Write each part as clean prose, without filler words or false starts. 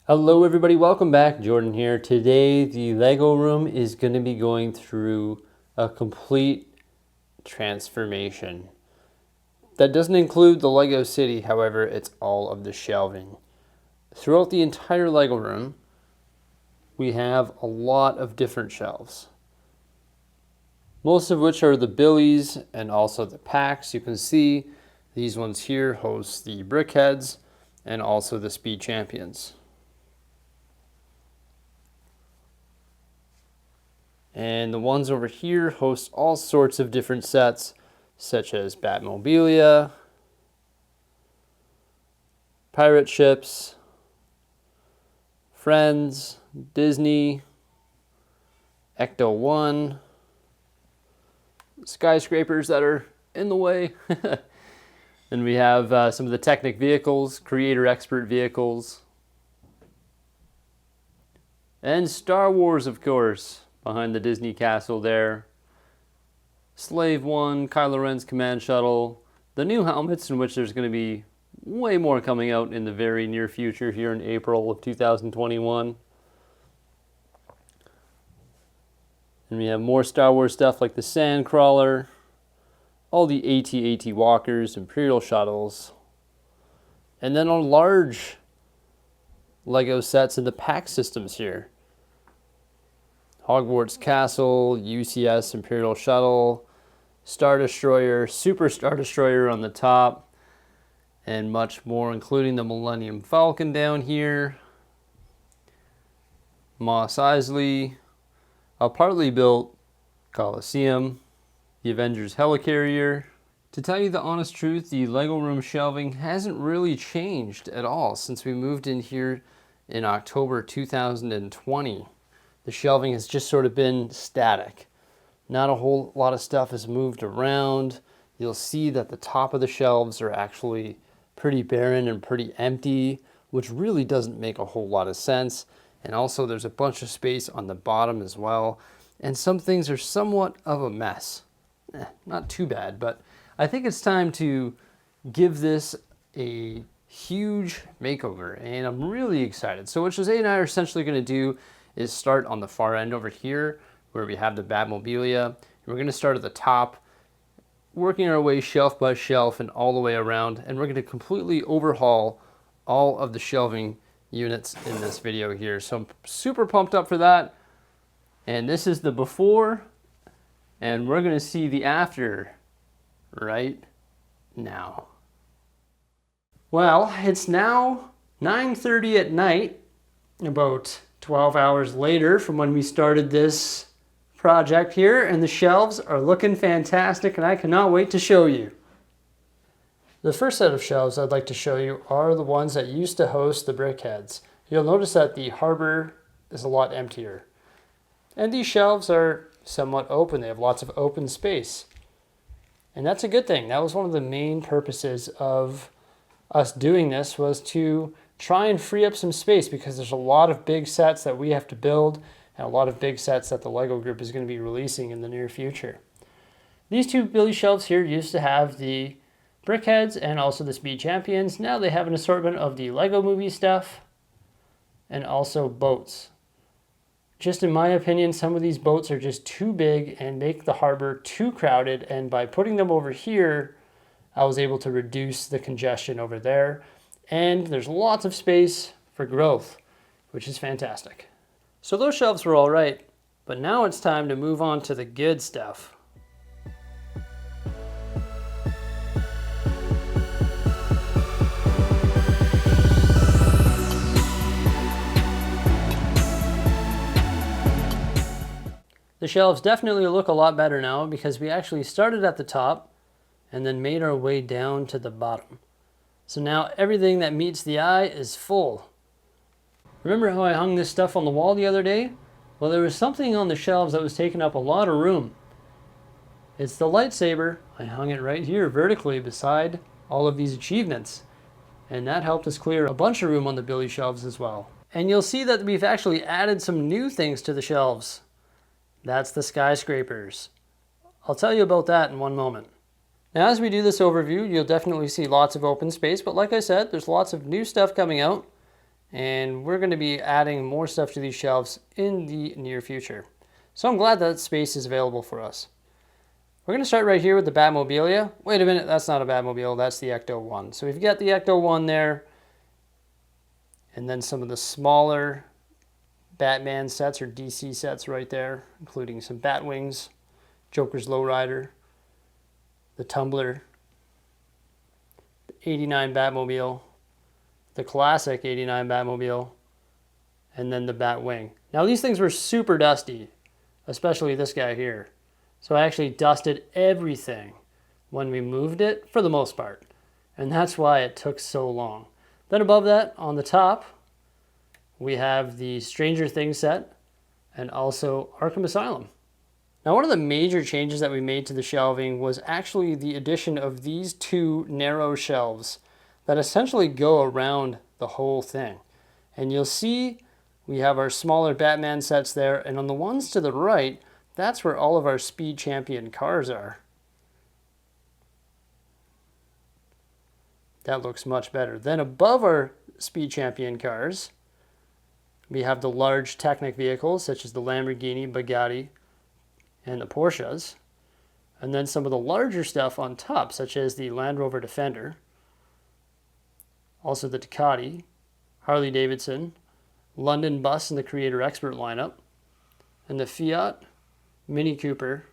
Hello everybody, welcome back. Jordan here. Today the Lego room is going to be going through a complete transformation. That doesn't include the Lego city, however, it's all of the shelving. Throughout the entire Lego room, we have a lot of different shelves. Most of which are the Billies and also the packs. You can see these ones here host the BrickHeadz and also the Speed Champions. And the ones over here host all sorts of different sets, such as Batmobilia, pirate ships, Friends, Disney, Ecto 1, skyscrapers that are in the way. Then we have some of the Technic vehicles, Creator Expert vehicles, and Star Wars, of course. Behind the Disney castle there. Slave 1, Kylo Ren's command shuttle, the new helmets, in which there's going to be way more coming out in the very near future here in April of 2021. And we have more Star Wars stuff like the Sandcrawler, all the AT-AT walkers, Imperial shuttles, and then on large Lego sets and the pack systems here. Hogwarts Castle, UCS Imperial Shuttle, Star Destroyer, Super Star Destroyer on the top, and much more, including the Millennium Falcon down here, Mos Eisley, a partly built Coliseum, the Avengers Helicarrier. To tell you the honest truth, the Lego room shelving hasn't really changed at all since we moved in here in October 2020. The shelving has just sort of been static. Not a whole lot of stuff has moved around. You'll see that the top of the shelves are actually pretty barren and pretty empty, which really doesn't make a whole lot of sense. And also there's a bunch of space on the bottom as well. And some things are somewhat of a mess. Not too bad, but I think it's time to give this a huge makeover. And I'm really excited. So what Jose and I are essentially going to do is start on the far end over here where we have the Batmobilia. And we're going to start at the top, working our way shelf by shelf and all the way around, and we're going to completely overhaul all of the shelving units in this video here. So I'm super pumped up for that. And this is the before, and we're going to see the after right now. Well, it's now 9:30 at night, about 12 hours later from when we started this project here, and the shelves are looking fantastic and I cannot wait to show you. The first set of shelves I'd like to show you are the ones that used to host the BrickHeadz. You'll notice that the harbor is a lot emptier. And these shelves are somewhat open. They have lots of open space. And that's a good thing. That was one of the main purposes of us doing this, was to try and free up some space, because there's a lot of big sets that we have to build and a lot of big sets that the Lego group is going to be releasing in the near future. These two Billy shelves here used to have the BrickHeadz and also the Speed Champions. Now they have an assortment of the Lego movie stuff and also boats. Just in my opinion, some of these boats are just too big and make the harbor too crowded, and by putting them over here, I was able to reduce the congestion over there. And there's lots of space for growth, which is fantastic. So those shelves were all right, but now it's time to move on to the good stuff. The shelves definitely look a lot better now, because we actually started at the top and then made our way down to the bottom. So now everything that meets the eye is full. Remember how I hung this stuff on the wall the other day? Well, there was something on the shelves that was taking up a lot of room. It's the lightsaber. I hung it right here vertically beside all of these achievements. And that helped us clear a bunch of room on the Billy shelves as well. And you'll see that we've actually added some new things to the shelves. That's the skyscrapers. I'll tell you about that in one moment. Now, as we do this overview, you'll definitely see lots of open space, but like I said, there's lots of new stuff coming out, And we're going to be adding more stuff to these shelves in the near future. So I'm glad that space is available for us. We're going to start right here with the Batmobilia. Wait a minute, that's not a Batmobile, that's the Ecto-1. So we've got the Ecto-1 there, and then some of the smaller Batman sets or DC sets right there, including some Batwings, Joker's Lowrider, the Tumbler, the 89 Batmobile, the classic 89 Batmobile, and then the Batwing. Now these things were super dusty, especially this guy here. So I actually dusted everything when we moved it, for the most part. And that's why it took so long. Then above that, on the top, we have the Stranger Things set and also Arkham Asylum. Now one of the major changes that we made to the shelving was actually the addition of these two narrow shelves that essentially go around the whole thing. And you'll see we have our smaller Batman sets there, and on the ones to the right, that's where all of our Speed Champion cars are. That looks much better. Then above our Speed Champion cars, we have the large Technic vehicles such as the Lamborghini, Bugatti, and the Porsches. And then some of the larger stuff on top, such as the Land Rover Defender, also the Ducati, Harley Davidson, London Bus and the Creator Expert lineup, and the Fiat, Mini Cooper,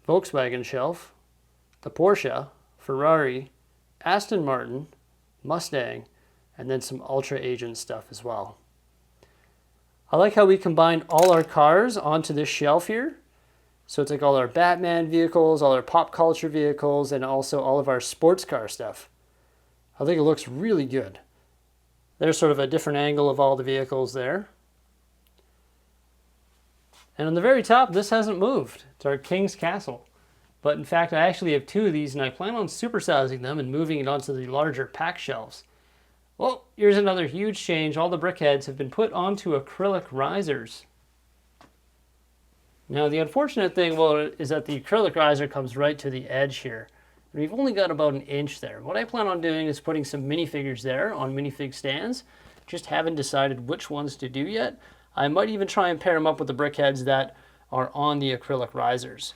Volkswagen shelf, the Porsche, Ferrari, Aston Martin, Mustang, and then some Ultra Agent stuff as well. I like how we combined all our cars onto this shelf here. So it's like all our Batman vehicles, all our pop culture vehicles, and also all of our sports car stuff. I think it looks really good. There's sort of a different angle of all the vehicles there. And on the very top, this hasn't moved. It's our King's Castle. But in fact, I actually have two of these, and I plan on supersizing them and moving it onto the larger pack shelves. Well, here's another huge change. All the BrickHeadz have been put onto acrylic risers. Now, the unfortunate thing, well, is that the acrylic riser comes right to the edge here. We've only got about an inch there. What I plan on doing is putting some minifigures there on minifig stands. Just haven't decided which ones to do yet. I might even try and pair them up with the BrickHeadz that are on the acrylic risers.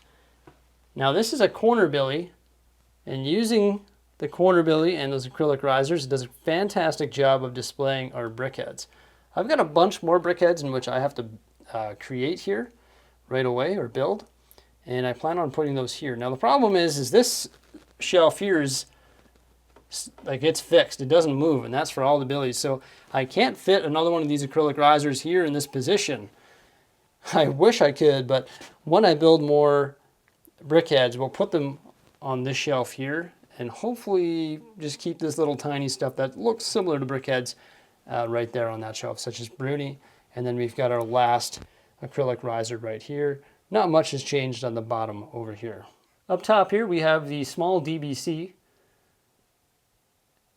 Now this is a corner billy, and using the corner billy and those acrylic risers, it does a fantastic job of displaying our BrickHeadz. I've got a bunch more BrickHeadz in which I have to create here right away or build, and I plan on putting those here. Now the problem is this shelf here is like it's fixed, it doesn't move, and that's for all the billies. So I can't fit another one of these acrylic risers here in this position. I wish I could, but when I build more BrickHeadz, we'll put them on this shelf here and hopefully just keep this little tiny stuff that looks similar to BrickHeadz right there on that shelf, such as Bruni. And then we've got our last acrylic riser right here. Not much has changed on the bottom over here. Up top here we have the small DBC.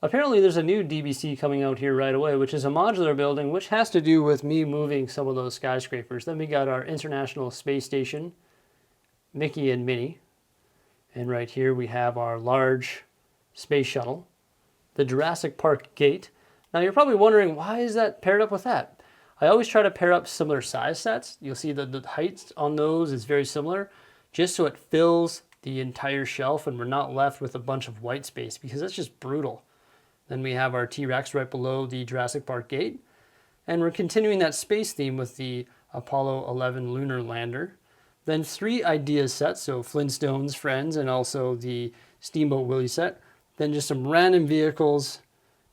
Apparently there's a new DBC coming out here right away, which is a modular building, which has to do with me moving some of those skyscrapers. Then we got our International Space Station, Mickey and Minnie. And right here we have our large space shuttle, the Jurassic Park gate. Now you're probably wondering, why is that paired up with that? I always try to pair up similar size sets. You'll see that the height on those is very similar, just so it fills the entire shelf and we're not left with a bunch of white space, because that's just brutal. Then we have our T-Rex right below the Jurassic Park gate. And we're continuing that space theme with the Apollo 11 lunar lander. Then 3 idea sets, so Flintstones, Friends, and also the Steamboat Willie set. Then just some random vehicles,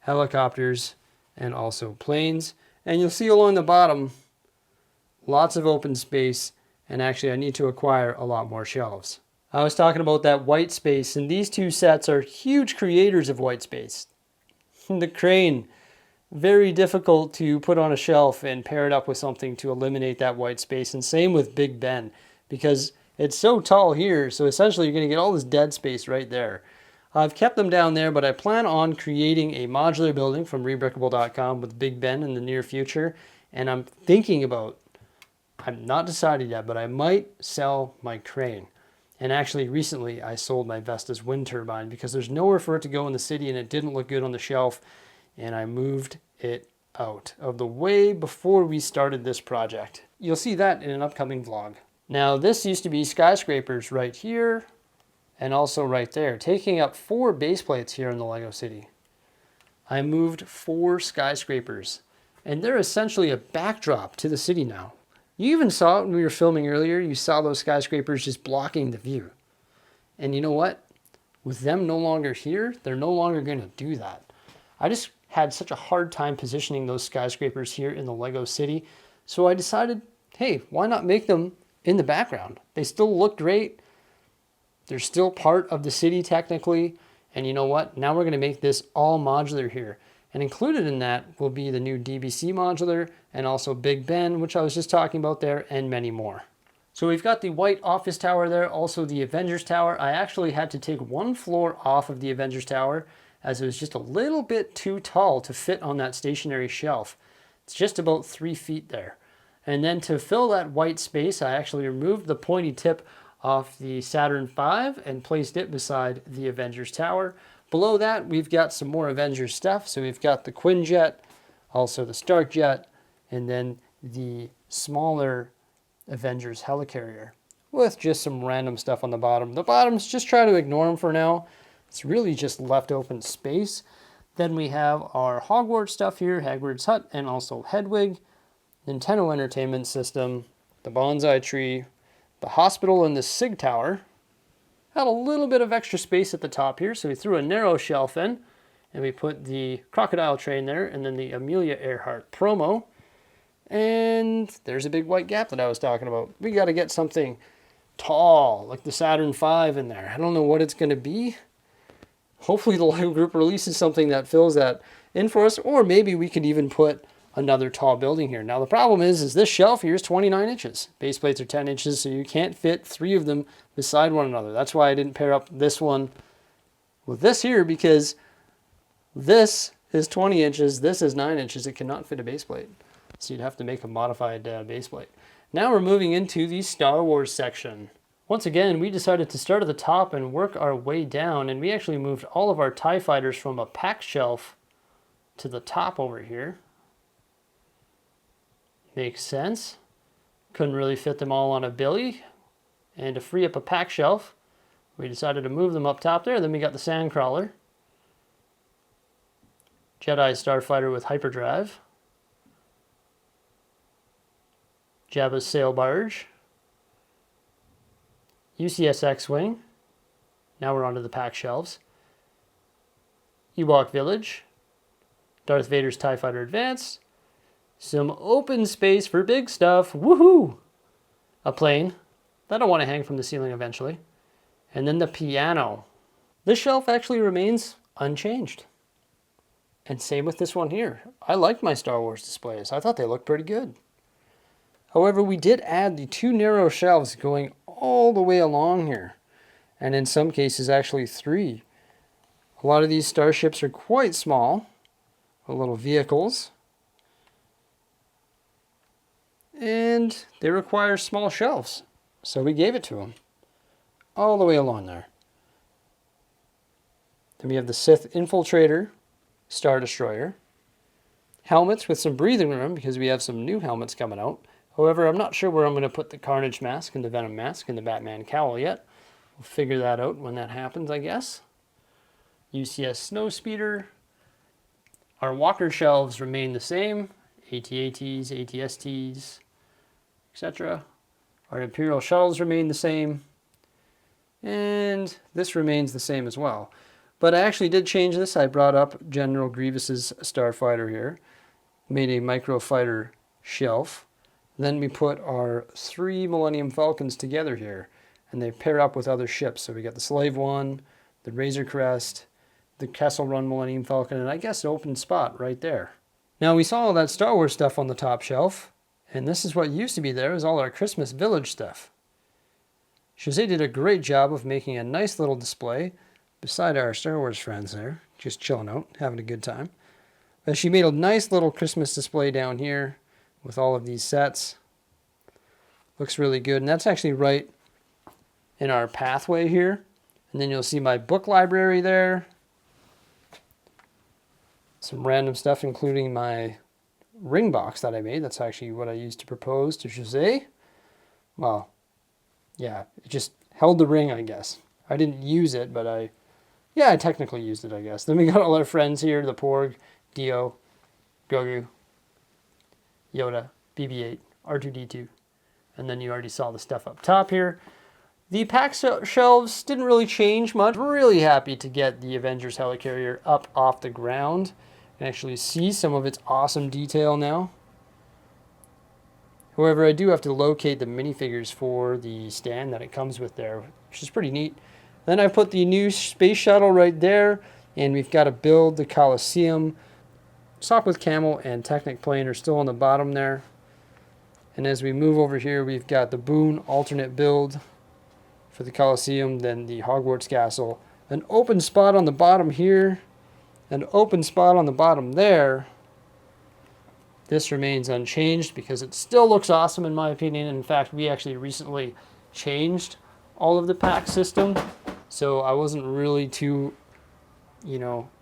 helicopters, and also planes. And you'll see along the bottom, lots of open space. And actually I need to acquire a lot more shelves. I was talking about that white space, and these 2 sets are huge creators of white space. The crane, very difficult to put on a shelf and pair it up with something to eliminate that white space. And same with Big Ben, because it's so tall here, so essentially you're going to get all this dead space right there. I've kept them down there, but I plan on creating a modular building from rebrickable.com with Big Ben in the near future. And I'm thinking about, I'm not decided yet, but I might sell my crane. And actually recently I sold my Vestas wind turbine because there's nowhere for it to go in the city and it didn't look good on the shelf. And I moved it out of the way before we started this project. You'll see that in an upcoming vlog. Now this used to be skyscrapers right here and also right there, taking up 4 base plates here in the Lego City. I moved 4 skyscrapers and they're essentially a backdrop to the city now. You even saw it when we were filming earlier. You saw those skyscrapers just blocking the view. And you know what? With them no longer here, they're no longer going to do that. I just had such a hard time positioning those skyscrapers here in the Lego City. So I decided, hey, why not make them in the background? They still look great. They're still part of the city technically. And you know what? Now we're going to make this all modular here. And included in that will be the new DBC modular and also Big Ben, which I was just talking about there, and many more. So we've got the white office tower there, also the Avengers Tower. I actually had to take 1 floor off of the Avengers Tower as it was just a little bit too tall to fit on that stationary shelf. It's just about 3 feet there. And then to fill that white space, I actually removed the pointy tip off the Saturn V and placed it beside the Avengers Tower. Below that, we've got some more Avengers stuff. So we've got the Quinjet, also the Stark Jet, and then the smaller Avengers helicarrier with just some random stuff on the bottom. The bottoms, just try to ignore them for now. It's really just left open space. Then we have our Hogwarts stuff here, Hagrid's Hut, and also Hedwig, Nintendo Entertainment System, the bonsai tree, the hospital, and the SIG Tower. Had a little bit of extra space at the top here, so we threw a narrow shelf in, and we put the crocodile train there, and then the Amelia Earhart promo. And there's a big white gap that I was talking about. We got to get something tall, like the Saturn V in there. I don't know what it's going to be. Hopefully the Lego Group releases something that fills that in for us, or maybe we could even put another tall building here. Now the problem is this shelf here is 29 inches. Base plates are 10 inches, so you can't fit 3 of them beside one another. That's why I didn't pair up this one with this here, because this is 20 inches, this is 9 inches. It cannot fit a base plate. So you'd have to make a modified base plate. Now we're moving into the Star Wars section. Once again, we decided to start at the top and work our way down, and we actually moved all of our TIE fighters from a pack shelf to the top over here. Makes sense. Couldn't really fit them all on a billy. And to free up a pack shelf, we decided to move them up top there. Then we got the Sandcrawler, Jedi Starfighter with hyperdrive, Jabba's sail barge, UCS X-Wing. Now we're onto the pack shelves. Ewok Village, Darth Vader's TIE Fighter Advance, some open space for big stuff. Woohoo! A plane. That'll want to hang from the ceiling eventually. And then the piano. This shelf actually remains unchanged. And same with this one here. I liked my Star Wars displays. I thought they looked pretty good. However, we did add the 2 narrow shelves going all the way along here. And in some cases, actually 3. A lot of these starships are quite small. Little vehicles. And they require small shelves. So we gave it to them. All the way along there. Then we have the Sith Infiltrator, Star Destroyer. Helmets with some breathing room because we have some new helmets coming out. However, I'm not sure where I'm going to put the Carnage mask and the Venom mask and the Batman cowl yet. We'll figure that out when that happens, I guess. UCS Snowspeeder. Our walker shelves remain the same. AT-ATs, AT-STs, etc. Our Imperial shuttles remain the same. And this remains the same as well. But I actually did change this. I brought up General Grievous's Starfighter here. Made a microfighter shelf. Then we put our 3 Millennium Falcons together here. And they pair up with other ships. So we got the Slave One, the Razor Crest, the Kessel Run Millennium Falcon, and I guess an open spot right there. Now we saw all that Star Wars stuff on the top shelf. And this is what used to be there, is all our Christmas Village stuff. Jose did a great job of making a nice little display beside our Star Wars friends there, just chilling out, having a good time. But she made a nice little Christmas display down here with all of these sets. Looks really good, and that's actually right in our pathway here. And then you'll see my book library there. some random stuff, including my ring box that I made. That's actually what I used to propose to Jose. Well, yeah, it just held the ring, I guess. I didn't use it, but I technically used it, I guess. Then we got all our friends here, the Porg, Dio, Grogu, Yoda, BB-8, R2-D2. And then you already saw the stuff up top here. The pack shelves didn't really change much. I'm really happy to get the Avengers helicarrier up off the ground and actually see some of its awesome detail now. However, I do have to locate the minifigures for the stand that it comes with there, which is pretty neat. Then I put the new space shuttle right there, and we've got to build the Coliseum. Sopwith Camel and Technic Plane are still on the bottom there. And as we move over here, we've got the Boone alternate build for the Coliseum, then the Hogwarts Castle. An open spot on the bottom here, an open spot on the bottom there. This remains unchanged because it still looks awesome in my opinion. In fact, we actually recently changed all of the pack system, so I wasn't really too,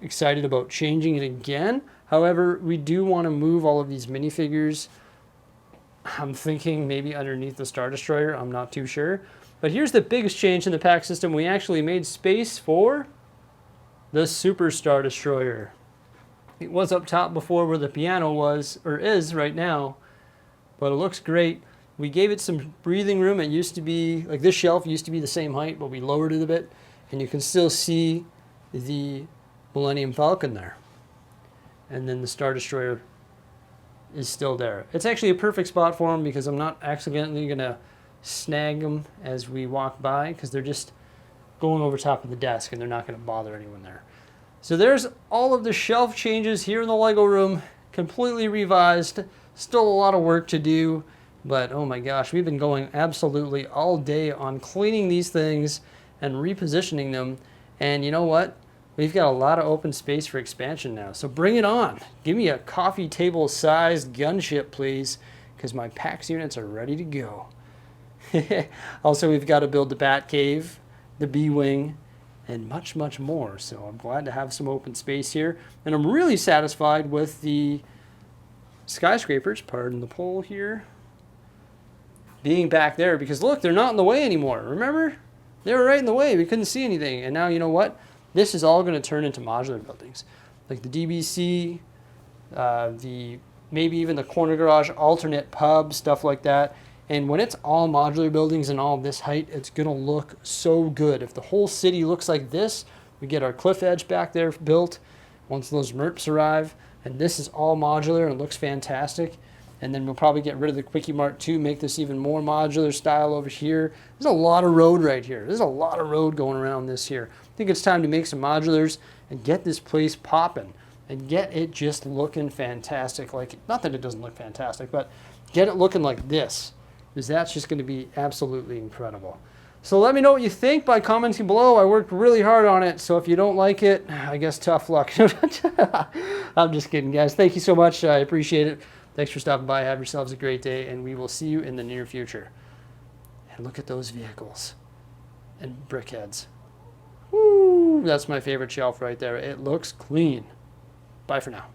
excited about changing it again. However, we do want to move all of these minifigures. I'm thinking maybe underneath the Star Destroyer. I'm not too sure. But here's the biggest change in the pack system. We actually made space for the Super Star Destroyer. It was up top before where the piano was, or is right now, but it looks great. We gave it some breathing room. It used to be, like this shelf used to be the same height, but we lowered it a bit, and you can still see the Millennium Falcon there. And then the Star Destroyer is still there. It's actually a perfect spot for them because I'm not accidentally going to snag them as we walk by because they're just going over top of the desk and they're not going to bother anyone there. So there's all of the shelf changes here in the Lego room, completely revised. Still a lot of work to do, but oh my gosh, we've been going absolutely all day on cleaning these things and repositioning them. And you know what? We've got a lot of open space for expansion now. So bring it on. Give me a coffee table sized gunship, please, because my PAX units are ready to go. Also, we've got to build the Bat Cave, the B-Wing, and much, much more. So I'm glad to have some open space here. And I'm really satisfied with the skyscrapers, pardon the pole here, being back there. Because look, they're not in the way anymore. Remember? They were right in the way. We couldn't see anything. And now, you know what? This is all going to turn into modular buildings. Like the DBC, maybe even the corner garage, alternate pub, stuff like that. And when it's all modular buildings and all this height, it's going to look so good. If the whole city looks like this, we get our cliff edge back there built once those MERPs arrive. And this is all modular and it looks fantastic. And then we'll probably get rid of the Quickie Mart too, make this even more modular style over here. There's a lot of road right here. There's a lot of road going around this here. I think it's time to make some modulars and get this place popping and get it just looking fantastic. Like, not that it doesn't look fantastic, but get it looking like this, because that's just going to be absolutely incredible. So let me know what you think by commenting below. I worked really hard on it, so if you don't like it, I guess tough luck. I'm just kidding, guys. Thank you so much. I appreciate it. Thanks for stopping by. Have yourselves a great day, and we will see you in the near future. And look at those vehicles and BrickHeadz. Woo! That's my favorite shelf right there. It looks clean. Bye for now.